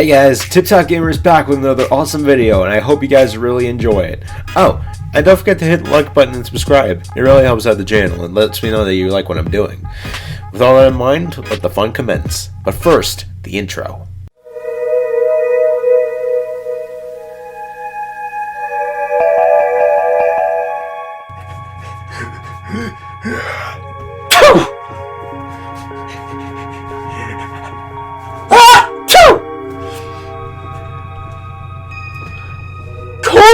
Hey guys, TipTop Gamer is back with another awesome video, and I hope you guys really enjoy it. Oh, and don't forget to hit the like button and subscribe. It really helps out the channel and lets me know that you like what I'm doing. With all that in mind, let the fun commence. But first, the intro.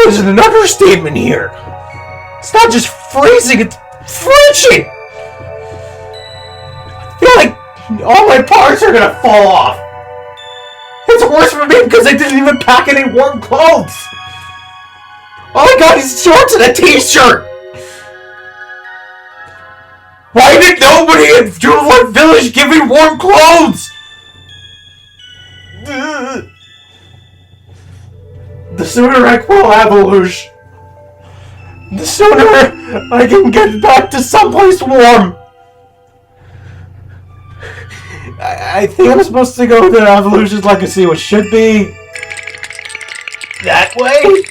There's an understatement here. It's not just freezing, it's flinching. I feel like all my parts are gonna fall off. It's worse for me because I didn't even pack any warm clothes. All I got is shorts and a t-shirt. Why did nobody in Jubilant Village give me warm clothes? The sooner I quell Avaluche, the sooner I can get back to someplace warm. I think I'm supposed to go to Avaluche's legacy, which should be that way.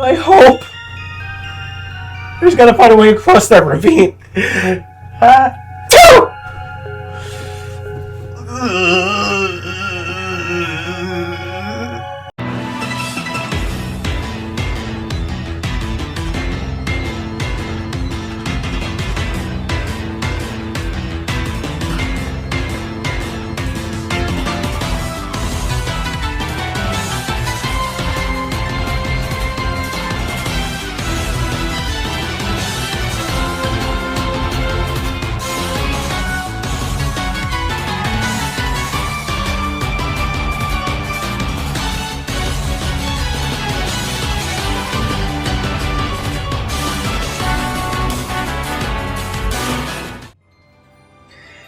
I hope. I just gotta find a way across that ravine.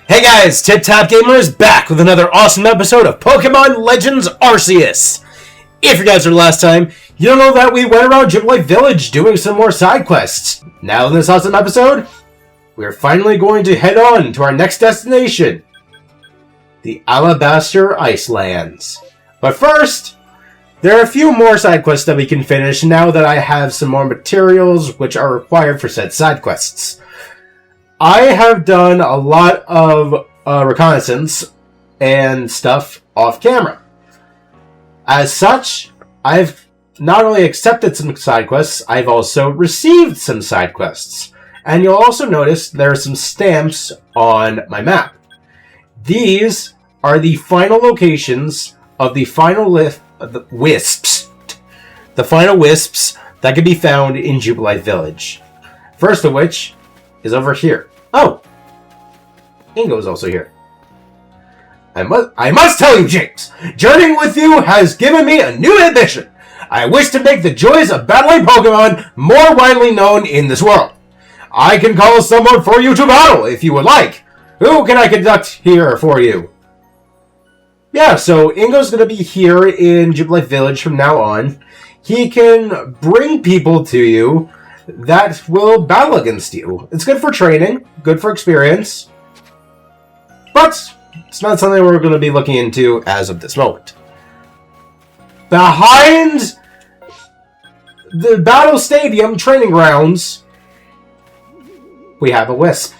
Hey guys, TipTop Gamer is back with another awesome episode of Pokemon Legends Arceus. If you guys are last time, you don't know that we went around Jubilant Village doing some more side quests. Now in this awesome episode, we're finally going to head on to our next destination, the Alabaster Icelands. But first, there are a few more side quests that we can finish now that I have some more materials which are required for said side quests. I have done a lot of reconnaissance and stuff off camera. As such, I've not only accepted some side quests, I've also received some side quests. And you'll also notice there are some stamps on my map. These are the final locations of the final wisps. The final wisps that can be found in Jubilant Village. First of which is over here. Oh! Ingo is also here. I must tell you, James! Journeying with you has given me a new ambition. I wish to make the joys of battling Pokemon more widely known in this world. I can call someone for you to battle, if you would like. Who can I conduct here for you? Yeah, so Ingo's going to be here in Jubilant Village from now on. He can bring people to you that will battle against you. It's good for training, good for experience, but it's not something we're going to be looking into as of this moment. Behind the Battle Stadium training grounds, we have a wisp.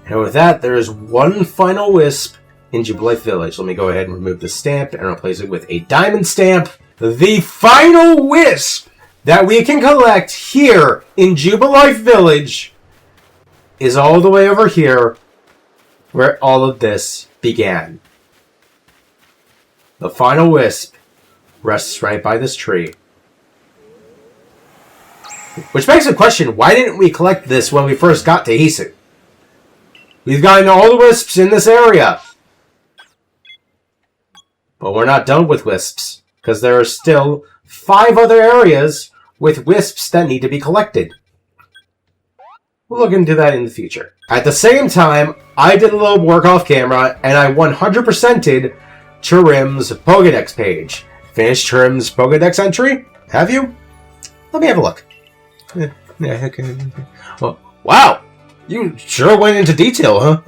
And with that, there is one final wisp in Jubilant Village. Let me go ahead and remove the stamp and replace it with a diamond stamp. The final wisp that we can collect here in Jubilant Village is all the way over here where all of this began. The final wisp rests right by this tree. Which begs the question, why didn't we collect this when we first got to Hisui? We've gotten all the wisps in this area. But we're not done with wisps, because there are still 5 other areas with wisps that need to be collected. We'll look into that in the future. At the same time, I did a little work off camera, and I 100%ed Chirim's Pokédex page. Finished Chirim's Pokédex entry? Have you? Let me have a look. Yeah, okay. Well, wow! You sure went into detail, huh?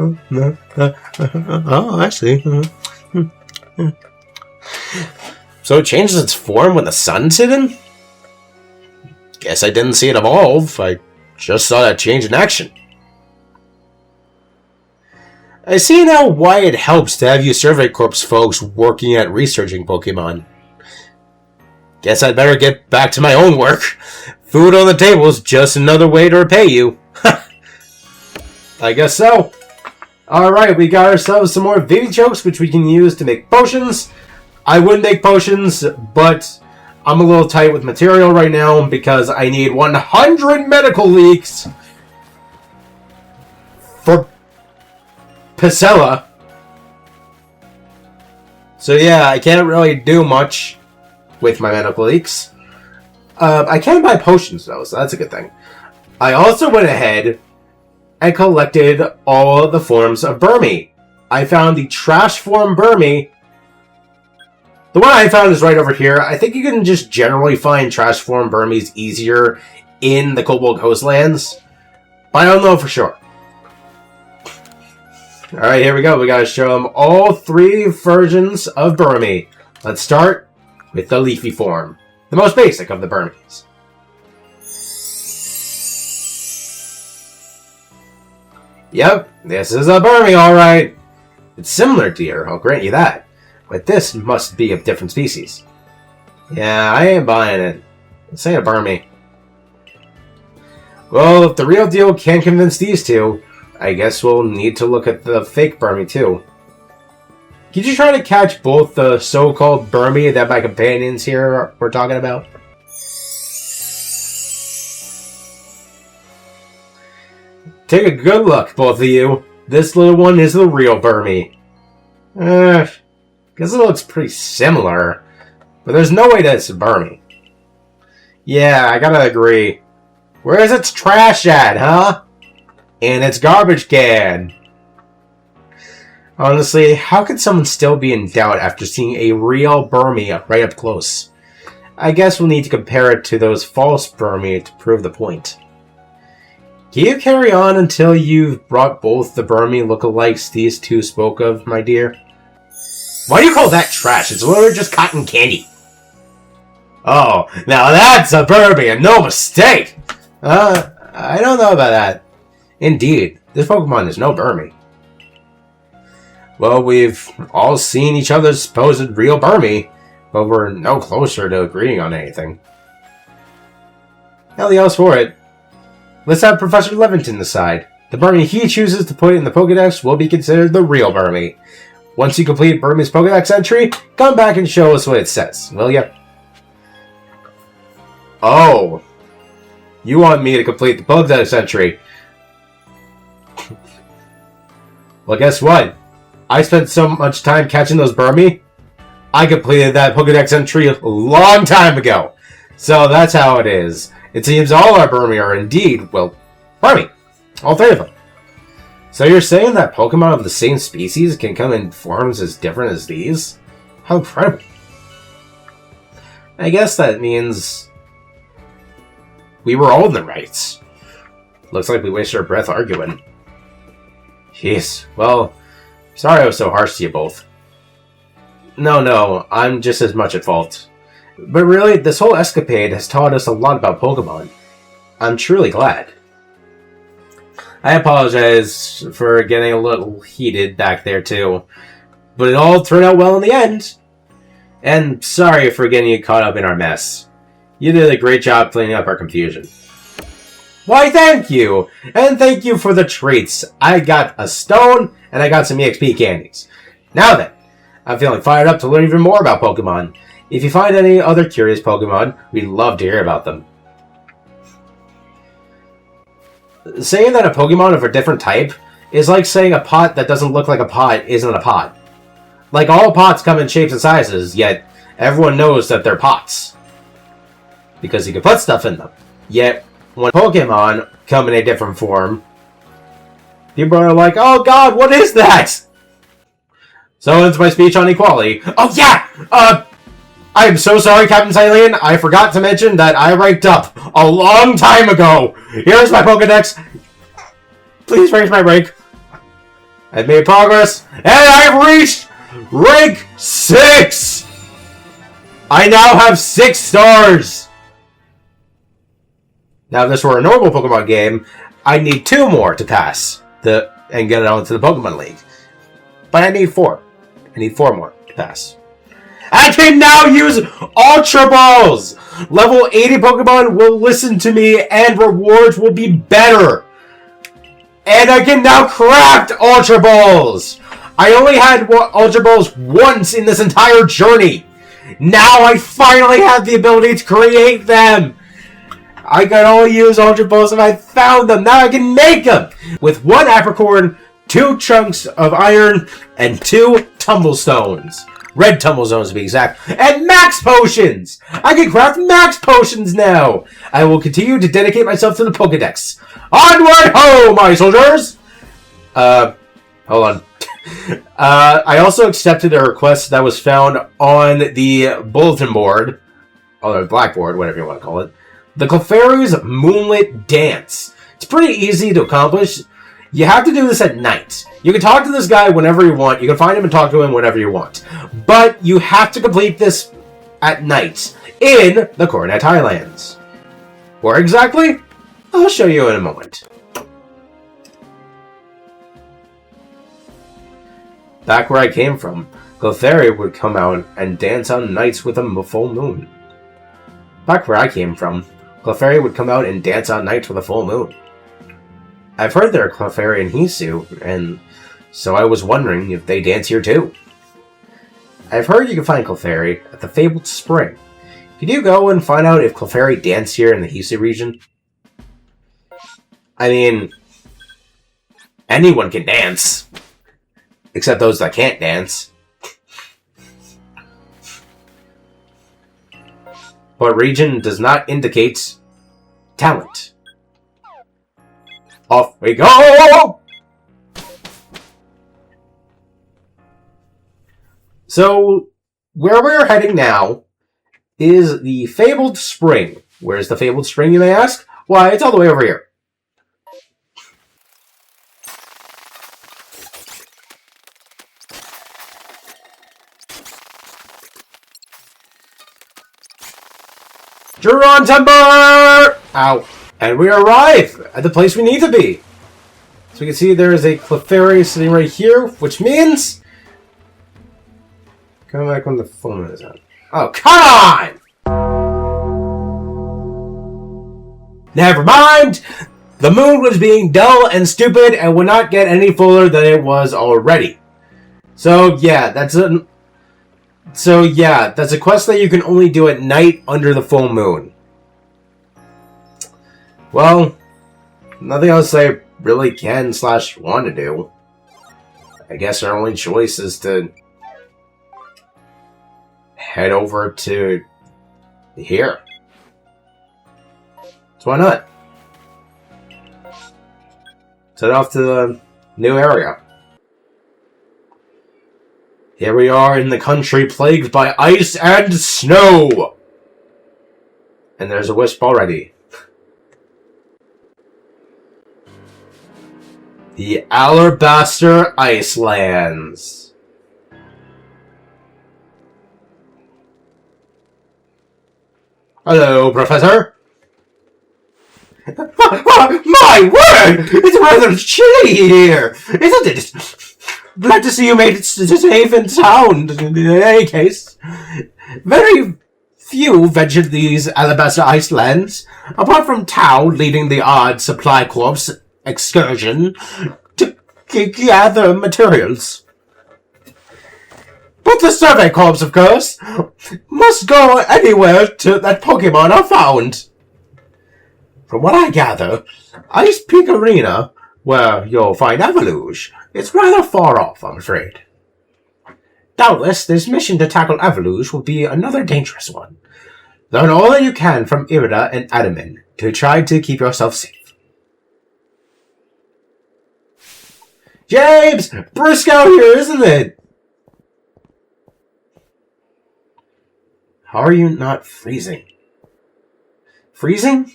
Oh, I see. So it changes its form when the sun's hidden? Guess I didn't see it evolve. I just saw that change in action. I see now why it helps to have you Survey Corps folks working at researching Pokemon. Guess I'd better get back to my own work. Food on the table is just another way to repay you. I guess so. Alright, we got ourselves some more baby chokes, which we can use to make potions. I would make potions, but I'm a little tight with material right now because I need 100 medical leaks for Pacella. So yeah, I can't really do much with my medical leaks. I can buy potions though, so that's a good thing. I also went ahead and collected all the forms of Burmy. I found the trash form Burmy. The one I found is right over here. I think you can just generally find trash form Burmese easier in the Cobalt Coastlands, but I don't know for sure. Alright, here we go. We gotta show them all 3 versions of Burmy. Let's start with the leafy form, the most basic of the Burmese. Yep, this is a Burmy, alright. It's similar to your, I'll grant you that. But this must be a different species. Yeah, I ain't buying it. This ain't a Burmy. Well, if the real deal can't convince these two, I guess we'll need to look at the fake Burmy too. Could you try to catch both the so-called Burmy that my companions here were talking about? Take a good look, both of you. This little one is the real Burmy. Guess it looks pretty similar, but there's no way that's a Burmy. Yeah, I gotta agree. Where's its trash at, huh? In its garbage can. Honestly, how could someone still be in doubt after seeing a real Burmy right up close? I guess we'll need to compare it to those false Burmy to prove the point. Can you carry on until you've brought both the Burmy lookalikes these two spoke of, my dear? Why do you call that trash? It's literally just cotton candy. Oh, now that's a Burmy and no mistake! I don't know about that. Indeed, this Pokemon is no Burmy. Well, we've all seen each other's supposed real Burmy, but we're no closer to agreeing on anything. Nothing else for it. Let's have Professor Levington decide. The Burmy he chooses to put in the Pokedex will be considered the real Burmy. Once you complete Burmy's Pokedex entry, come back and show us what it says, will ya? Oh. You want me to complete the Pokedex entry? Well, guess what? I spent so much time catching those Burmy, I completed that Pokedex entry a long time ago. So that's how it is. It seems all our Burmy are indeed, well, Burmy. All 3 of them. So you're saying that Pokemon of the same species can come in forms as different as these? How incredible. I guess that means we were all in the right. Looks like we wasted our breath arguing. Jeez, well, sorry I was so harsh to you both. No, I'm just as much at fault. But really, this whole escapade has taught us a lot about Pokemon. I'm truly glad. I apologize for getting a little heated back there too, but it all turned out well in the end. And sorry for getting you caught up in our mess. You did a great job cleaning up our confusion. Why, thank you! And thank you for the treats. I got a stone, and I got some EXP candies. Now then, I'm feeling fired up to learn even more about Pokemon. If you find any other curious Pokemon, we'd love to hear about them. Saying that a Pokemon of a different type is like saying a pot that doesn't look like a pot isn't a pot. Like, all pots come in shapes and sizes, yet everyone knows that they're pots. Because you can put stuff in them. Yet, when Pokemon come in a different form, people are like, oh god, what is that? So ends my speech on equality. Oh yeah! I am so sorry, Captain Silene. I forgot to mention that I ranked up a long time ago. Here's my Pokedex. Please raise my rank. I've made progress, and I've reached rank 6! I now have 6 stars! Now, if this were a normal Pokemon game, I'd need 2 more to pass and get it onto the Pokemon League. But I need 4. I need 4 more to pass. I can now use Ultra Balls! Level 80 Pokemon will listen to me and rewards will be better. And I can now craft Ultra Balls! I only had Ultra Balls once in this entire journey. Now I finally have the ability to create them. I could only use Ultra Balls if I found them. Now I can make them! With 1 Apricorn, 2 chunks of iron, and 2 Tumblestones. Red Tumblestones to be exact. And Max Potions! I can craft Max Potions now! I will continue to dedicate myself to the Pokedex. Onward ho, my soldiers! Hold on. I also accepted a request that was found on the bulletin board, or the blackboard, whatever you want to call it. The Clefairy's Moonlit Dance. It's pretty easy to accomplish. You have to do this at night. You can talk to this guy whenever you want. You can find him and talk to him whenever you want. But you have to complete this at night in the Coronet Highlands. Where exactly? I'll show you in a moment. Back where I came from, Clefairy would come out and dance on nights with a full moon. Back where I came from, Clefairy would come out and dance on nights with a full moon. I've heard there are Clefairy and Hisui, and so I was wondering if they dance here too. I've heard you can find Clefairy at the Fabled Spring. Could you go and find out if Clefairy dance here in the Hisui region? I mean, anyone can dance. Except those that can't dance. But region does not indicate talent. Off we go! So, where we're heading now is the Fabled Spring. Where's the Fabled Spring, you may ask? Why, it's all the way over here. Juron Timber! Ow. And we arrive at the place we need to be. So we can see there is a Clefairy sitting right here, which means... Come back when the full moon is out. Oh, come on! Never mind! The moon was being dull and stupid and would not get any fuller than it was already. So yeah, that's a quest that you can only do at night under the full moon. Well, nothing else I really can / want to do. I guess our only choice is to head over to here. So why not? Let's head off to the new area. Here we are in the country plagued by ice and snow! And there's a wisp already. The Alabaster Icelands. Hello, Professor. My word! It's rather chilly here, isn't it? Glad to see you made it safe and sound. In any case, very few ventured these Alabaster Icelands, apart from Tao leading the odd supply corps excursion to gather materials. But the survey corps, of course, must go anywhere that Pokemon are found. From what I gather, Ice Peak Arena, where you'll find Evoluge, it's rather far off, I'm afraid. Doubtless, this mission to tackle Evoluge will be another dangerous one. Learn all that you can from Irida and Adaman to try to keep yourself safe. James! Brisk out here, isn't it? How are you not freezing? Freezing?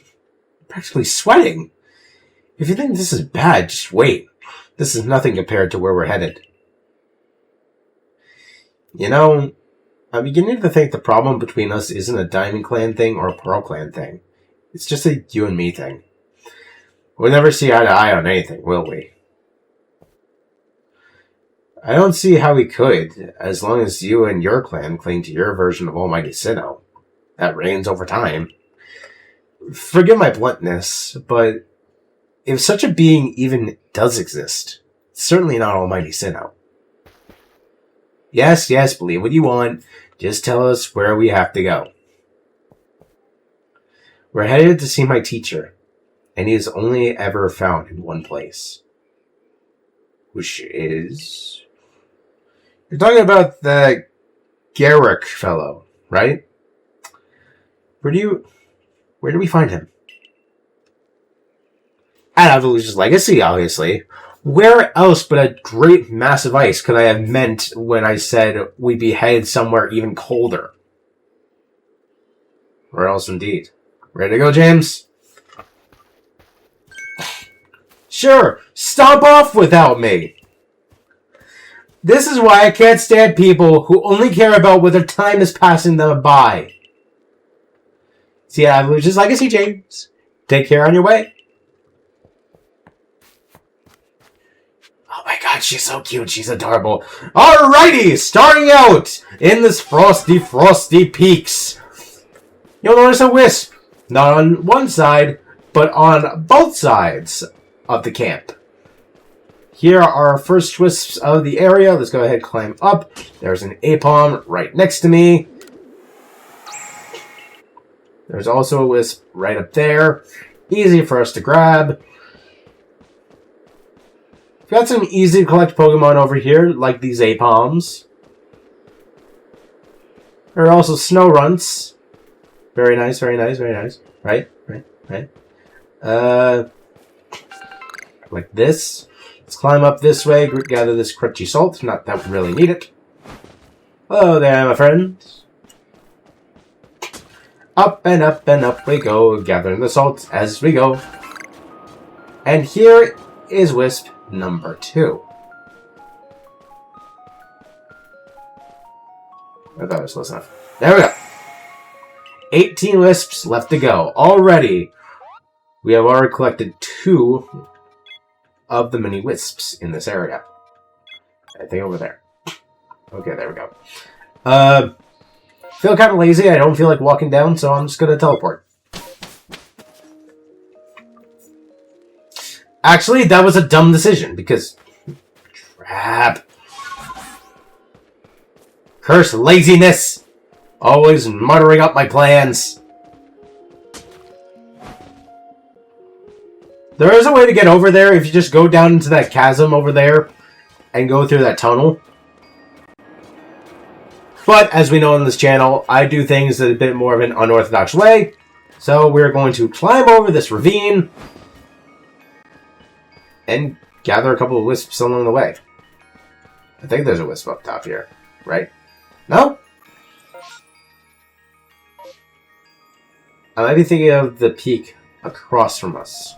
Practically sweating. If you think this is bad, just wait. This is nothing compared to where we're headed. You know, I'm beginning to think the problem between us isn't a Diamond Clan thing or a Pearl Clan thing. It's just a you and me thing. We'll never see eye to eye on anything, will we? I don't see how we could, as long as you and your clan cling to your version of Almighty Sinnoh. That reigns over time. Forgive my bluntness, but if such a being even does exist, it's certainly not Almighty Sinnoh. Yes, believe what you want. Just tell us where we have to go. We're headed to see my teacher, and he is only ever found in one place. Which is... You're talking about the Garrick fellow, right? Where do we find him? At Evolution's Legacy, obviously. Where else but a great mass of ice could I have meant when I said we'd be headed somewhere even colder? Where else indeed? Ready to go, James? Sure, stomp off without me. This is why I can't stand people who only care about whether time is passing them by. See, Evolution's Legacy, James. Take care on your way. Oh my god, she's so cute. She's adorable. Alrighty, starting out in this frosty peaks. You'll notice a wisp. Not on one side, but on both sides of the camp. Here are our first wisps of the area. Let's go ahead and climb up. There's an Apom right next to me. There's also a wisp right up there. Easy for us to grab. We've got some easy to collect Pokemon over here, like these Apoms. There are also snow runts. Very nice, very nice, very nice. Right. Like this. Let's climb up this way, gather this crunchy salt. Not that we really need it. Hello there, my friends. Up and up and up we go, gathering the salt as we go. And here is wisp number 2. I thought it was close enough. There we go. 18 wisps left to go. Already, we have already collected 2 of the mini wisps in this area. I think over there. Okay, there we go. Feel kind of lazy. I don't feel like walking down, so I'm just going to teleport. Actually, that was a dumb decision, because... Crap. Curse laziness! Always muttering up my plans. There is a way to get over there if you just go down into that chasm over there and go through that tunnel. But, as we know on this channel, I do things a bit more of an unorthodox way. So, we're going to climb over this ravine and gather a couple of wisps along the way. I think there's a wisp up top here, right? No? I might be thinking of the peak across from us.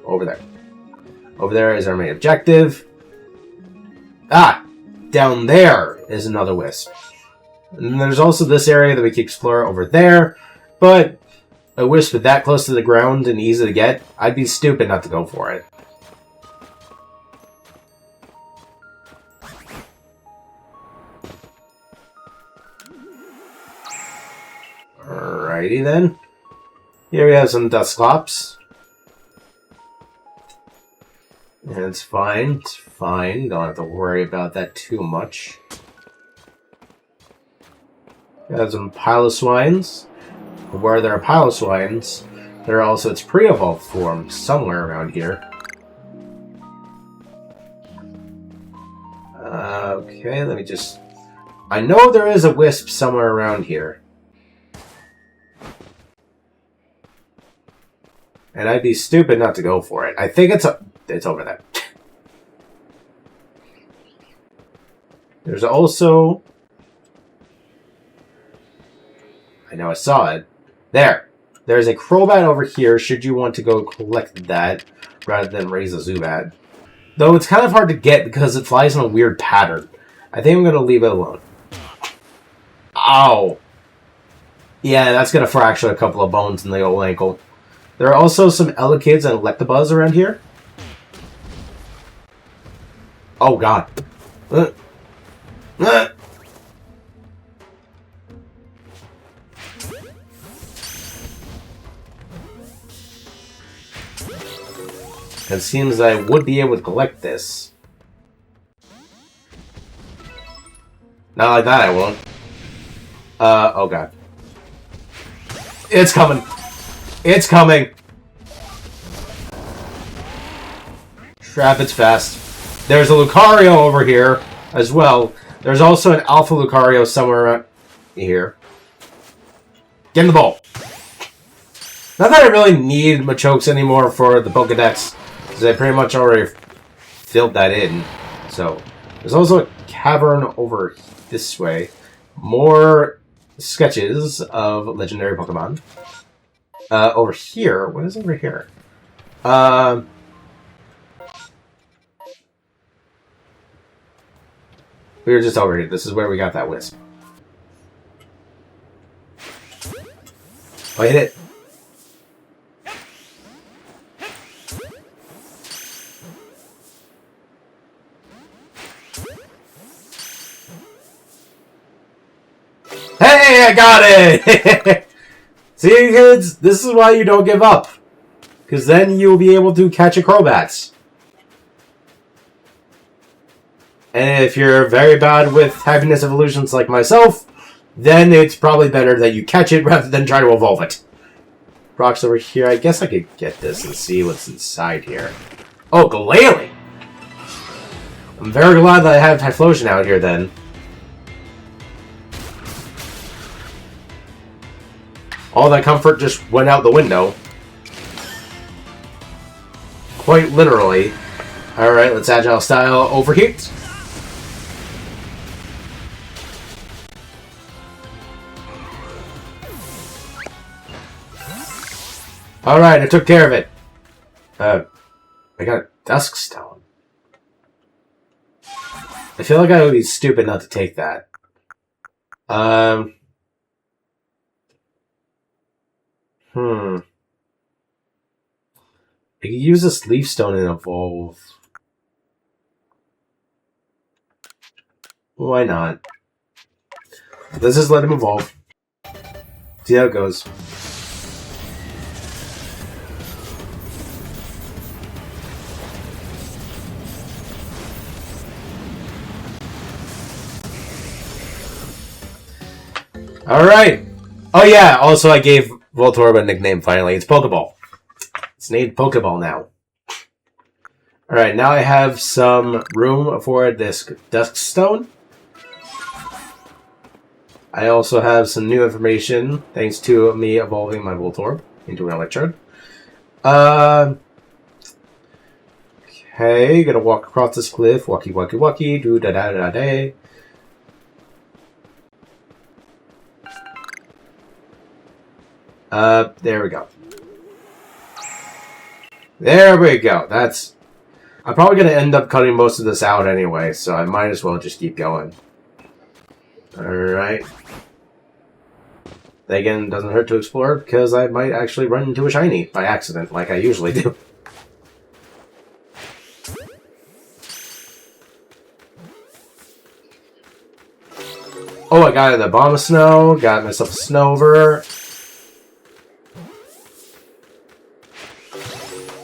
Over there. Over there is our main objective. Down there is another wisp. And there's also this area that we can explore over there, but a wisp that close to the ground and easy to get, I'd be stupid not to go for it. Alrighty then. Here we have some Dusclops. And it's fine. It's fine. Don't have to worry about that too much. Got some Piloswines. Where there are Piloswines, there are also its pre-evolved form somewhere around here. Okay, let me just... I know there is a wisp somewhere around here. And I'd be stupid not to go for it. I think it's over there. There's also... I know I saw it. There! There's a Crobat over here, should you want to go collect that, rather than raise a Zubat. Though it's kind of hard to get because it flies in a weird pattern. I think I'm going to leave it alone. Ow! Yeah, that's going to fracture a couple of bones in the old ankle. There are also some Elekkids and Electabuzz around here. Oh god. It seems I would be able to collect this. Not like that, I won't. Oh god. It's coming! It's coming! Trap its fast. There's a Lucario over here as well. There's also an Alpha Lucario somewhere around here. Get in the ball. Not that I really need Machokes anymore for the Pokedex, because I pretty much already filled that in. So, there's also a cavern over this way. More sketches of legendary Pokemon. Over here, what is over here? We were just over here. This is where we got that Wisp. Oh, hit it. Hey, I got it! See, kids? This is why you don't give up. Because then you'll be able to catch a Crobat. And if you're very bad with happiness evolutions like myself, then it's probably better that you catch it rather than try to evolve it. Brock's over here. I guess I could get this and see what's inside here. Oh, Glalie! I'm very glad that I have Typhlosion out here then. All that comfort just went out the window. Quite literally. Alright, let's Agile Style Overheat. Alright, I took care of it. I got a Dusk Stone. I feel like I would be stupid not to take that. I could use this Leaf Stone and evolve. Why not? Let's just let him evolve. See how it goes. Alright! Oh yeah, also I gave Voltorb a nickname finally. It's Pokeball. It's named Pokeball now. Alright, now I have some room for this Dusk Stone. I also have some new information, thanks to me evolving my Voltorb into an Electrode. Okay, gonna walk across this cliff. Walkie, walkie, walkie. Do da da da da. There we go. There we go. That's... I'm probably going to end up cutting most of this out anyway, so I might as well just keep going. Alright. That again doesn't hurt to explore, because I might actually run into a shiny by accident, like I usually do. Oh, I got the Bomb of Snow, got myself a Snover.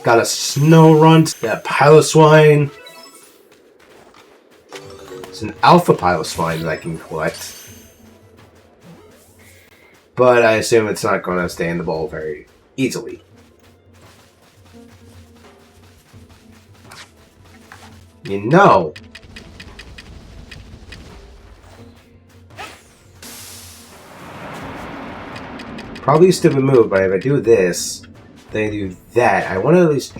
Got a Snorunt, got a Piloswine. It's an Alpha Piloswine that I can collect. But I assume it's not going to stay in the bowl very easily. You know. Probably a stupid move, but if I do this... Then I do that. I want to at least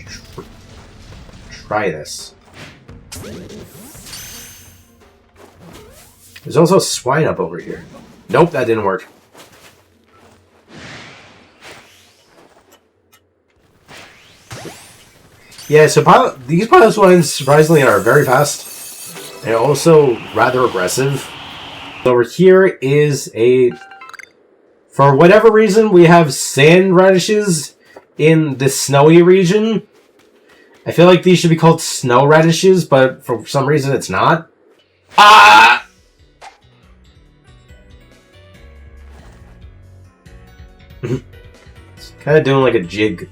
try this. There's also a swine up over here. Nope, that didn't work. Yeah, so these pilot swines, surprisingly, are very fast. And also rather aggressive. Over here is a... For whatever reason, we have sand radishes in the snowy region. I feel like these should be called snow radishes, but for some reason it's not. Ah! It's kind of doing like a jig.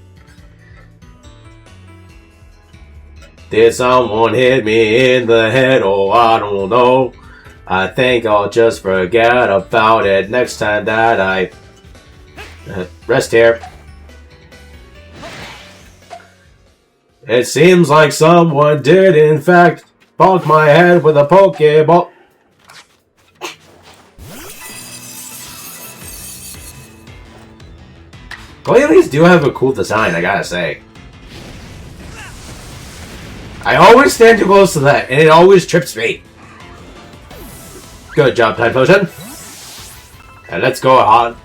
Did someone hit me in the head? Oh, I don't know. I think I'll just forget about it next time that I rest here. It seems like someone did, in fact, bonk my head with a Pokeball. Glalie do have a cool design, I gotta say. I always stand too close to that, and it always trips me. Good job, Tide Potion. And let's go on.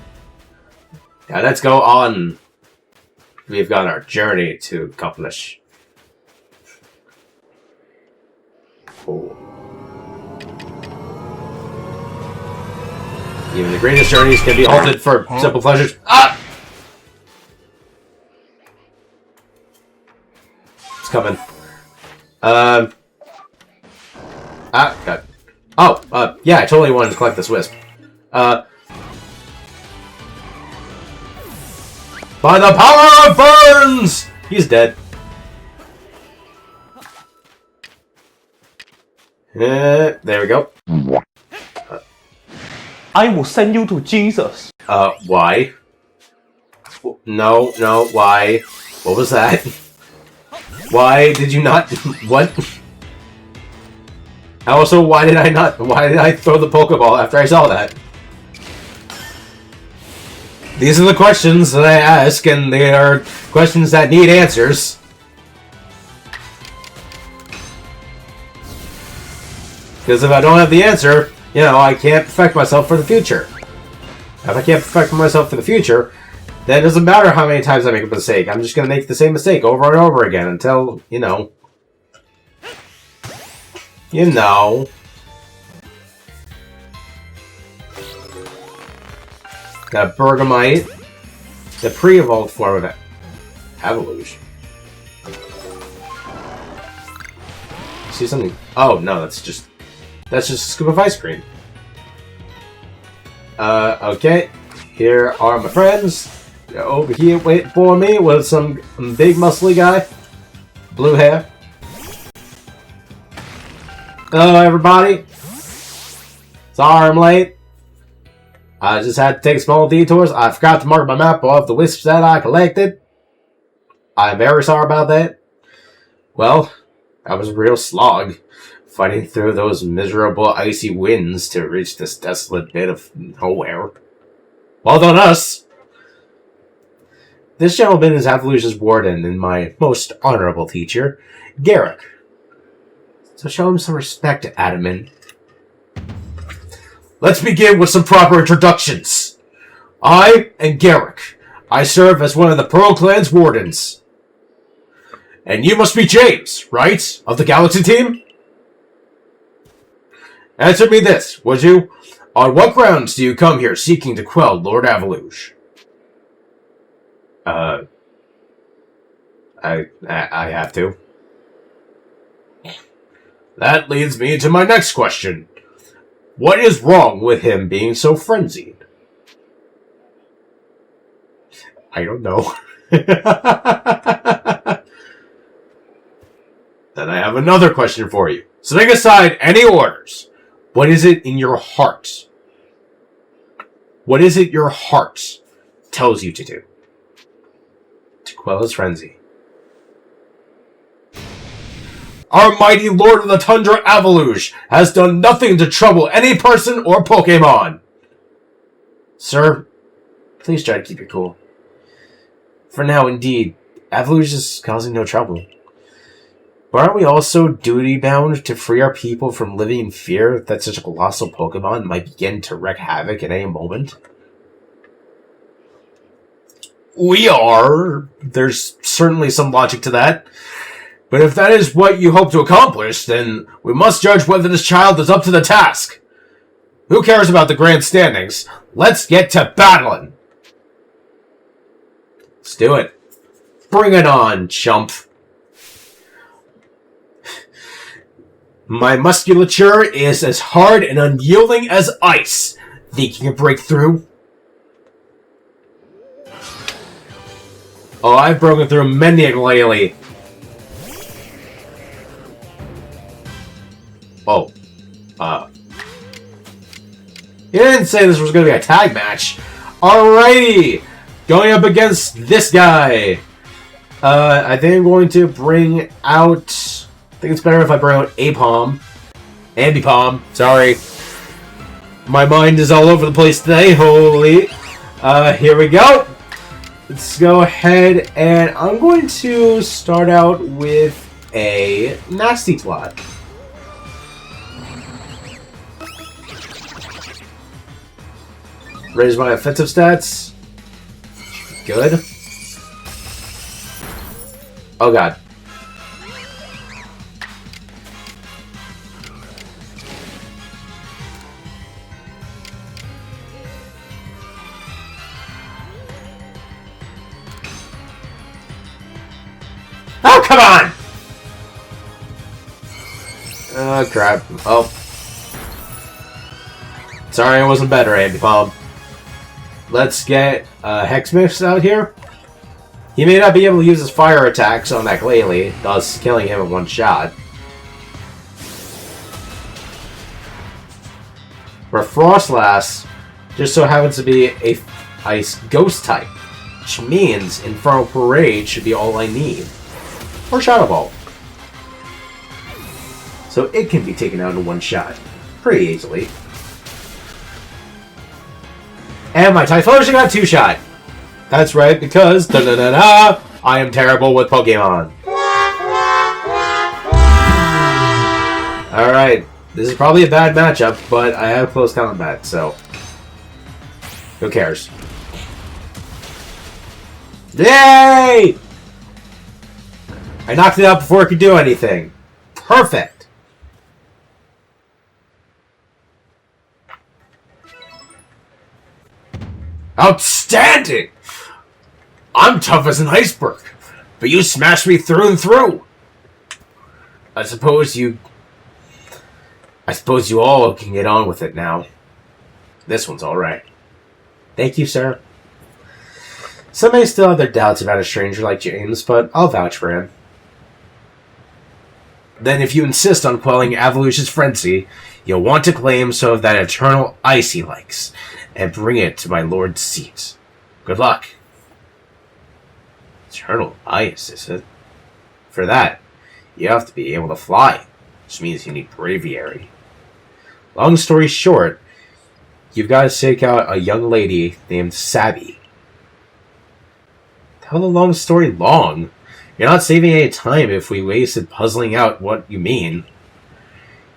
Yeah, let's go on. We've got our journey to accomplish. Oh. Even the greatest journeys can be halted for simple pleasures. Ah! It's coming. God. Oh, yeah, I totally wanted to collect this wisp. By the power of burns! He's dead. There we go. I will send you to Jesus. Why? No, why? What was that? Why did you not... What? Also, why did I throw the Pokeball after I saw that? These are the questions that I ask, and they are questions that need answers. Because if I don't have the answer, you know, I can't perfect myself for the future. If I can't perfect myself for the future, then it doesn't matter how many times I make a mistake. I'm just going to make the same mistake over and over again until, you know... You know. Got Bergamite. The pre-evolved form of Avaluche. See something? Oh, no, that's just a scoop of ice cream. Okay. Here are my friends. They're over here waiting for me with some big muscly guy. Blue hair. Hello, everybody. Sorry I'm late. I just had to take small detours. I forgot to mark my map of the wisps that I collected. I'm very sorry about that. Well, that was a real slog, fighting through those miserable icy winds to reach this desolate bit of nowhere. Well done, us! This gentleman is Avaluche's warden and my most honorable teacher, Garrick. So show him some respect, Adaman. Let's begin with some proper introductions. I am Garrick. I serve as one of the Pearl Clan's wardens. And you must be James, right? Of the Galaxy team? Answer me this, would you? On what grounds do you come here seeking to quell Lord Avaluche? I have to. That leads me to my next question. What is wrong with him being so frenzied? I don't know. Then I have another question for you. Setting aside any orders, what is it in your heart? What is it your heart tells you to do? To quell his frenzy. Our mighty Lord of the Tundra, Avaluche, has done nothing to trouble any person or Pokemon. Sir, please try to keep it cool. For now, indeed, Avaluche is causing no trouble. But aren't we also duty-bound to free our people from living in fear that such a colossal Pokemon might begin to wreak havoc at any moment? We are. There's certainly some logic to that. But if that is what you hope to accomplish, then we must judge whether this child is up to the task. Who cares about the grand standings? Let's get to battling! Let's do it. Bring it on, chump. My musculature is as hard and unyielding as ice. Think you can break through? Oh, I've broken through many lately. Oh. You didn't say this was going to be a tag match. Alrighty! Going up against this guy. I think I'm going to bring out... I think it's better if I bring out Apom. Ambipom. Sorry. My mind is all over the place today. Holy. Here we go. Let's go ahead and I'm going to start out with a Nasty Plot. Raise my offensive stats. Good. Oh god. Oh, come on! Oh, crap. Oh. Sorry I wasn't better, Ambipom. Let's get Hexmix out here. He may not be able to use his fire attacks on that Glalie, thus killing him in one shot. Where Frostlass just so happens to be a Ice Ghost type, which means Infernal Parade should be all I need. Or Shadow Ball. So it can be taken out in one shot. Pretty easily. And my Typhlosion got two-shot. That's right, because da-da-da-da, I am terrible with Pokemon. Alright, this is probably a bad matchup, but I have close combat, so... Who cares? Yay! I knocked it out before it could do anything. Perfect! Outstanding! I'm tough as an iceberg, but you smashed me through and through. I suppose you all can get on with it now. This one's alright. Thank you, sir. Some may still have their doubts about a stranger like James, but I'll vouch for him. Then if you insist on quelling Avaluche's frenzy, you'll want to claim some of that eternal ice he likes, and bring it to my lord's seat. Good luck. Eternal ice, is it? For that, you have to be able to fly, which means you need braviary. Long story short, you've got to seek out a young lady named Sabby. Tell the long story long. You're not saving any time if we wasted puzzling out what you mean.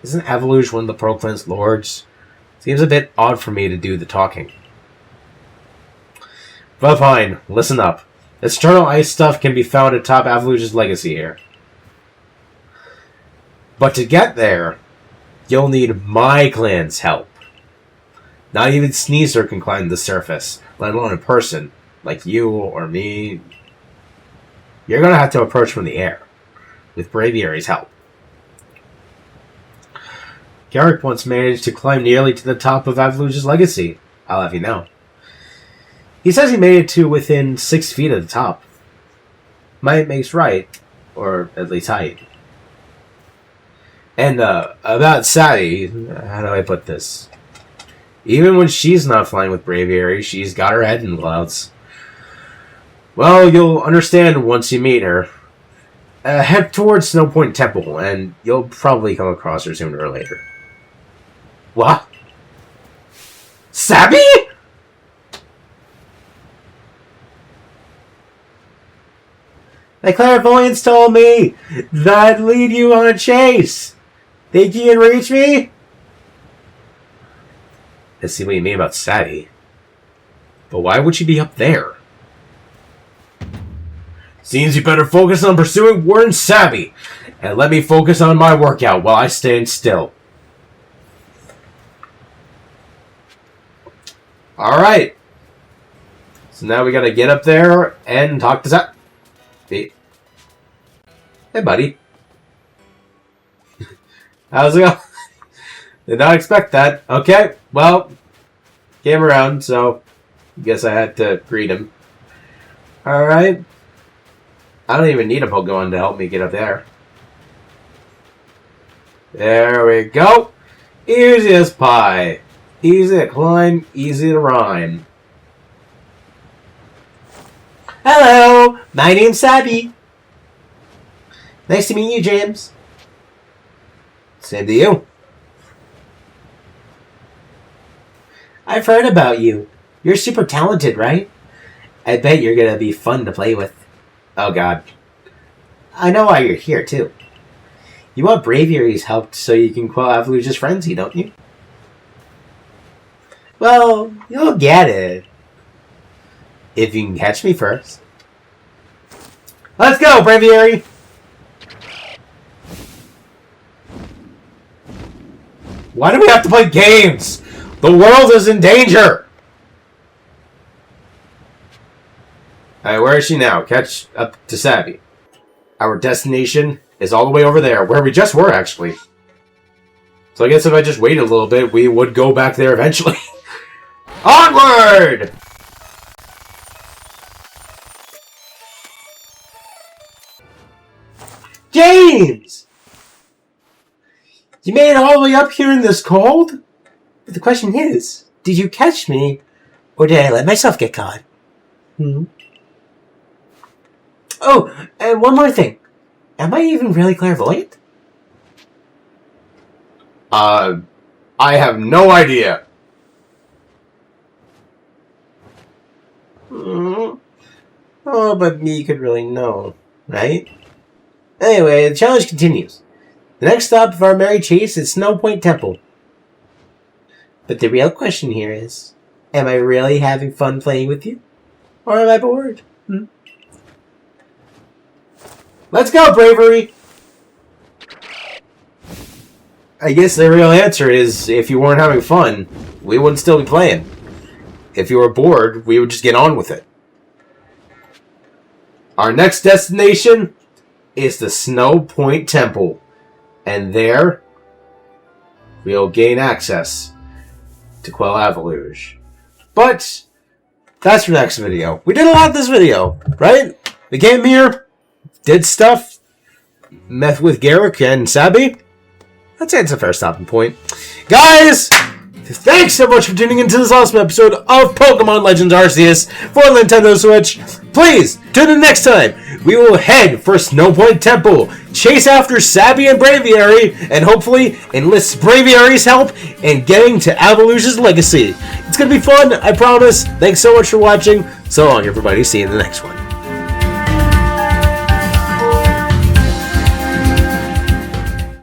Isn't Avaluche one of the Pearl Clan's lords? Seems a bit odd for me to do the talking. But fine, listen up. This eternal ice stuff can be found atop Avaluche's legacy here. But to get there, you'll need my clan's help. Not even Sneezer can climb the surface, let alone a person, like you or me. You're gonna have to approach from the air, with Braviary's help. Garrick once managed to climb nearly to the top of Avaluche's legacy, I'll have you know. He says he made it to within 6 feet of the top. Might makes right, or at least height. And, about Sadie, how do I put this? Even when she's not flying with Braviary, she's got her head in the clouds. Well, you'll understand once you meet her. Head towards Snow Point Temple, and you'll probably come across her sooner or later. What? Sabby? My clairvoyance told me that I'd lead you on a chase. Think you can reach me? Let's see what you mean about Savvy. But why would she be up there? Seems you better focus on pursuing Warren Savvy. And let me focus on my workout while I stand still. Alright. So now we gotta get up there and talk to Savvy. Hey, buddy. How's it going? Did not expect that. Okay, well, came around, so I guess I had to greet him. Alright. I don't even need a Pokemon to help me get up there. There we go. Easy as pie. Easy to climb, easy to rhyme. Hello, my name's Sabby. Nice to meet you, James. Same to you. I've heard about you. You're super talented, right? I bet you're gonna be fun to play with. Oh god. I know why you're here, too. You want Braviary's help so you can quell Avaluche's frenzy, don't you? Well, you'll get it. If you can catch me first. Let's go, Braviary! Why do we have to play games? The world is in danger! Alright, where is she now? Catch up to Savvy. Our destination is all the way over there, where we just were, actually. So I guess if I just waited a little bit, we would go back there eventually. Onward! James! You made it all the way up here in this cold? But the question is, did you catch me, or did I let myself get caught? Oh, and one more thing. Am I even really clairvoyant? I have no idea. Oh, but me could really know, right? Anyway, the challenge continues. The next stop of our merry chase is Snow Point Temple. But the real question here is, am I really having fun playing with you? Or am I bored? Let's go, Bravery! I guess the real answer is, if you weren't having fun, we wouldn't still be playing. If you were bored, we would just get on with it. Our next destination is the Snow Point Temple. And there, we'll gain access to quell Avaluche. But, that's for next video. We did a lot this video, right? We came here, did stuff, met with Garrick and Sabby. I'd say it's a fair stopping point. Guys, thanks so much for tuning into this awesome episode of Pokemon Legends Arceus for Nintendo Switch. Please, tune in next time. We will head for Snow Point Temple, chase after Sabby and Braviary, and hopefully enlist Braviary's help in getting to Avaluche's legacy. It's going to be fun, I promise. Thanks so much for watching. So long, everybody. See you in the next one.